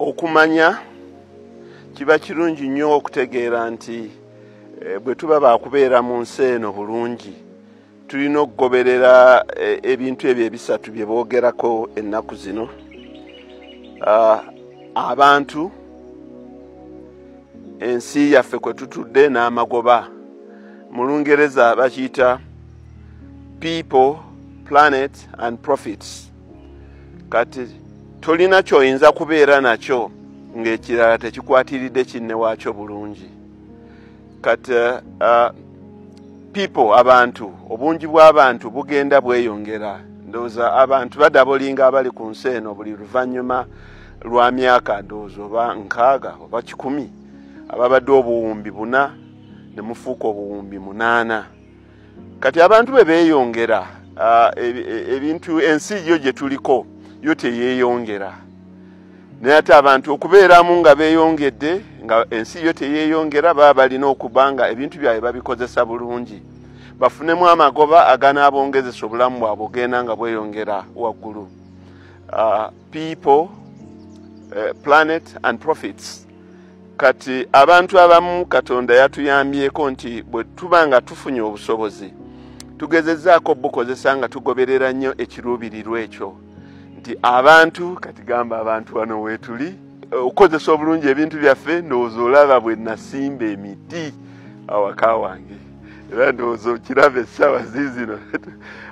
okumanya kiba kirungi nnyo okutegeera nti bwe tuba bakubeera mu nsi eno bulungi tulina okugoberera ebintu ebyo ebisatu bye boogerako ennaku zino. Abantu, ensi yaffe kwe tutudde n'amagoba, mu Lungereza bakiyita people, planet and profits. Kati tolina kyoyinza kubeera nakyo ng'ekirala tekikwatiridde kinne waakyo bulungi. Kati people, abantu, obungi bw'abantu bugenda bweyongera. Ndowooza abantu badabolinga abali ku nsi eno buli luvannyuma lwa myaka ndowooza oba 6 oba 10, ababadde obuwumbi 4 ne mufuuka obuwumbi 8. Kati abantu bwe beeyongera, ebintu ensi yo gye tuliko yo teyeeyongera. Naye ate abantu okubeeramu nga beeyongedde nga ensi yo teyeeyongera baba balina okubanga ebintu byabwe babikozesa bulungi, bafunemu amagoba aganaabongezesa obulamu bwabwe ogenda nga bweyongera waggulu. People, planet and profits. Kati abantu abamu Katonda yatuyambyeko nti bwe tuba nga tufunye obusobozi tugezezzaako bukozesa nga tugoberera nnyo ekiruubirirwa ekyo nti abantu, kati gamba abantu wano weetuli, okukozesa obulungi ebintu byaffe. Ndowooza olaba bwe nasimba emiti awaka wange, era ndowooza okiraba essaawa ziizino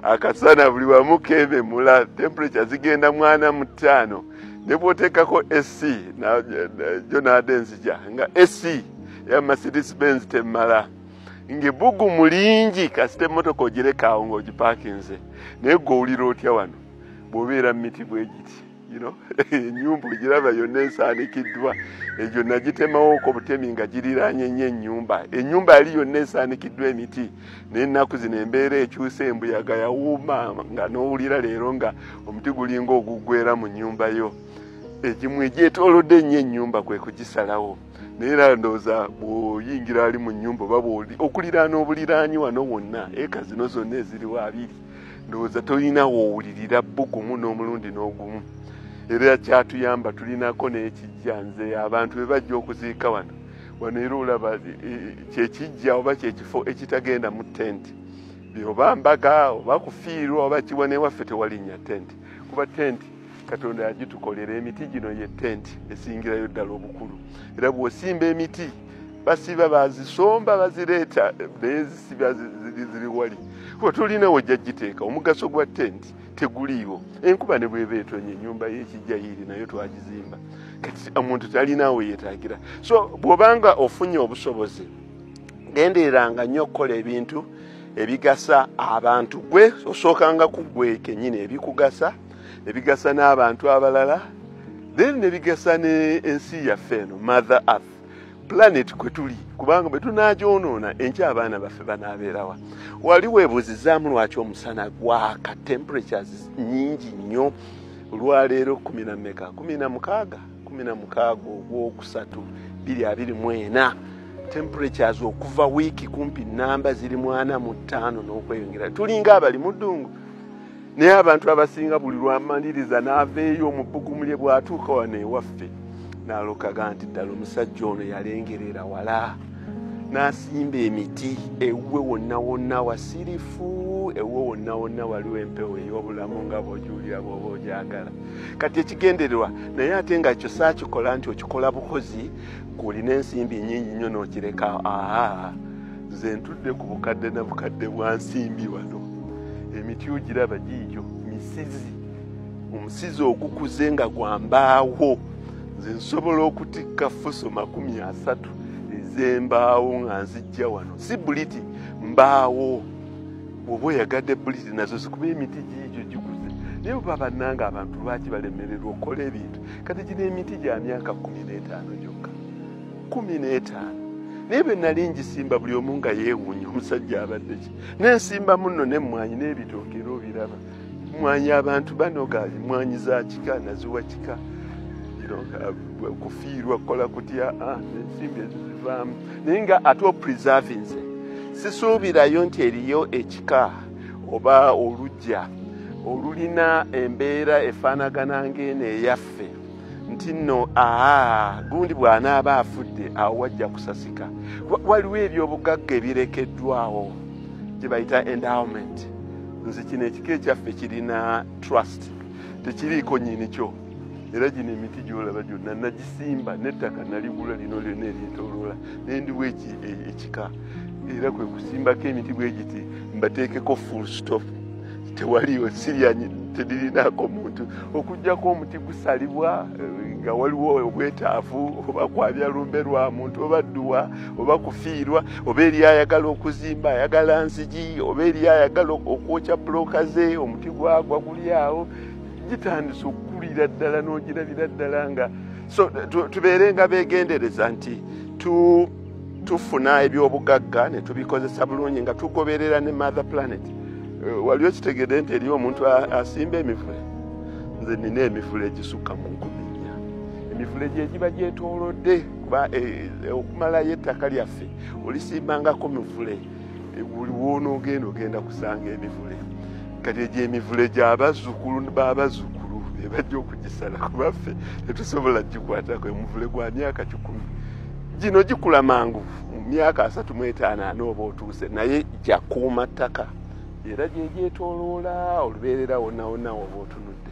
akasana buli wamu keememula, temperature zigenda 45. ne bw'oteekako AC jonadde nzija nga AC ya Mercedes Benz temmala ng'ebbugumu lingi kasita emmotoka ogireka awo ng'ogipaakinze, naye gwe owulira otya wano bw'obeera mu miti bwe giti, ennyumba ogiraba yonna ensaanikiddwa. Egyo nagitemawooko obutemi nga giriraanye nnyo ennyumba yali yonna ensaanikiddwa emiti, naye ennaku zino embeera ekyuse, embuyaga yawuuma nga n'owulira leero nga omuti gulinga oguggweera mu nnyumba yo. Egimu egyetoolodde ennyo ennyumba kwe kugisalawo, naye era ndowooza bw'oyingira ali mu nnyumba oba okuliraana obuliraanyi wano wonna, eka zino zonna eziriwo 2, ndowooza tolina woowulirira bbugumu n'omulundi n'ogumu. Era kyatuyamba tulinako n'ekijja, nze abantu be bajja okuziika wano era olaba kyekijja oba kyekifo ekitagenda mu tenti, oba mbaga oba kufiirwa oba kiwa newaffe tewalinnya tenti, kuba tenti Katonda yagitukolera. Emiti gino ye tenti esingirayo ddala obukulu, era bw'osimba emiti basiba bazisomba bazireeta naye zisiba ziri wali, kuba tolina wojja giteeka. Omugaso gwa tenti teguliiwo. Enkuba ne bweba etonye ennyumba y'ekijja yiri nayo twagizimba, kati omuntu talinaawe yeetaagira. So bw'obanga ofunye obusobozi gendereranga nnyo okukola ebintu ebigasa abantu. Gwe osookanga ku gwe kennyini ebikugasa, ebigasa n'abantu abalala, then ne bigasa n'ensi yaffe eno, Mother Earth, planet kwe tuli, kubanga bwe tunaagyonoona enkya abaana baffe banaabeerawa. Wali weebuuzizaamu lwaki omusana gwaka, temperatures nnyingi nnyo olwaleero 16 ogwokusatu 2024, temperatures okuva wiiki kumpi namba ziri 45 n'okweyongera. Tulinga abali mu ddungu, naye abantu abasinga buli lwamaliriza n'aveeyo mu bbugumu lye bw'atuuka wano ewaffe n'alokaga nti ddala omusajja ono yalengerera wala, n'asimba emiti ewuwe wonna wonna wasirifu, ewuwe wonna wonna waliwo empewo ey'obulamu nga bw'ogiwulira bw'oba ogyagala. Kati ekigendererwa naye ate nga kyo saakikola nti okikola bukozi ng'olina ensimbi nnyingi nnyo n'okireka. Nze ntudde ku bukadde na bukadde bwa nsimbi wano. Emiti ogiraba giigyo misizi, omusizi ogukuze nga gwa mbaawo. Nze nsobola okutikka fuso 30 ez'embaawo nga nzijja wano, si buliti, mbaawo. Bw'oba oyagadde buliti nazo zikuba emiti giigyo gikuze. Naye bwe bannanga abantu lwaki balemererwa okukola ebintu? Kati gino emiti gya myaka 15 gyokka, 15. Naye bwe nali ngisimba buli omu nga yeewuunya omusajja abadde ki. N'ensimba munno n'emmwanyi n'ebitooke era obiraba. Mmwanyi abantu banoga, mmwanyi za kika naziwa kika. Kufiirwa kukola kutya, n'ensimbi ezivaamu. Naye nga ate opreservinze, sisuubirayo nti eriyo ekika oba olujja olulina embeera efaanagana ng'eno eyaffe nti nno gundi bw'anaaba afudde awo wajja kusasika. Waliwo ebyobugagga ebirekeddwawo gye bayita endowment. Nze kino ekika ekyaffe kirina trust, tekiriiko nnyini kyo. Era gino emiti gy'olaba gyonna nagisimba n'ettaka naligula lino lyonna eryetooloola ne ndiwa ekika. Era kwe kusimbako emiti bwe giti mbateekeko full stop. Tewaliwo siryanyi tedirinaako muntu okujjako omuti gusalibwa nga waliwo obwetaavu oba kwabya lumbe lwa muntu oba dduwa oba kufiirwa oba eri ayagala okuzimba ayagala nzigi oba eri ayagala okwokya buloka ze omuti gwagwa guli awo gitandise okukulira ddala n'ogirabira ddala nga so tubeere nga beegendereza nti tufuna ebyobugagga ne tubikozesa bulungi nga tugoberera ne mother planet. Waliwo kitegedde nti eriyo omuntu asimba emivule. Nze nina emivule egisukka mu 4. Emivule gye giba gyetoolodde kuba okumalayo ettaka lyaffe olisimbangako mivule buli wonoogenda ogenda kusanga emivule. Kati egyo emivule gy'abazzukulu b'abazzukulu be bajja okugisala kubaffe tetusobola gikwatako. Emivule gwa myaka 10 gino gikula mangu mu myaka 35 oba otuuse naye gyakuuma ttaka era gye gyetooloola olubeerera wonna wonna oba otunudde.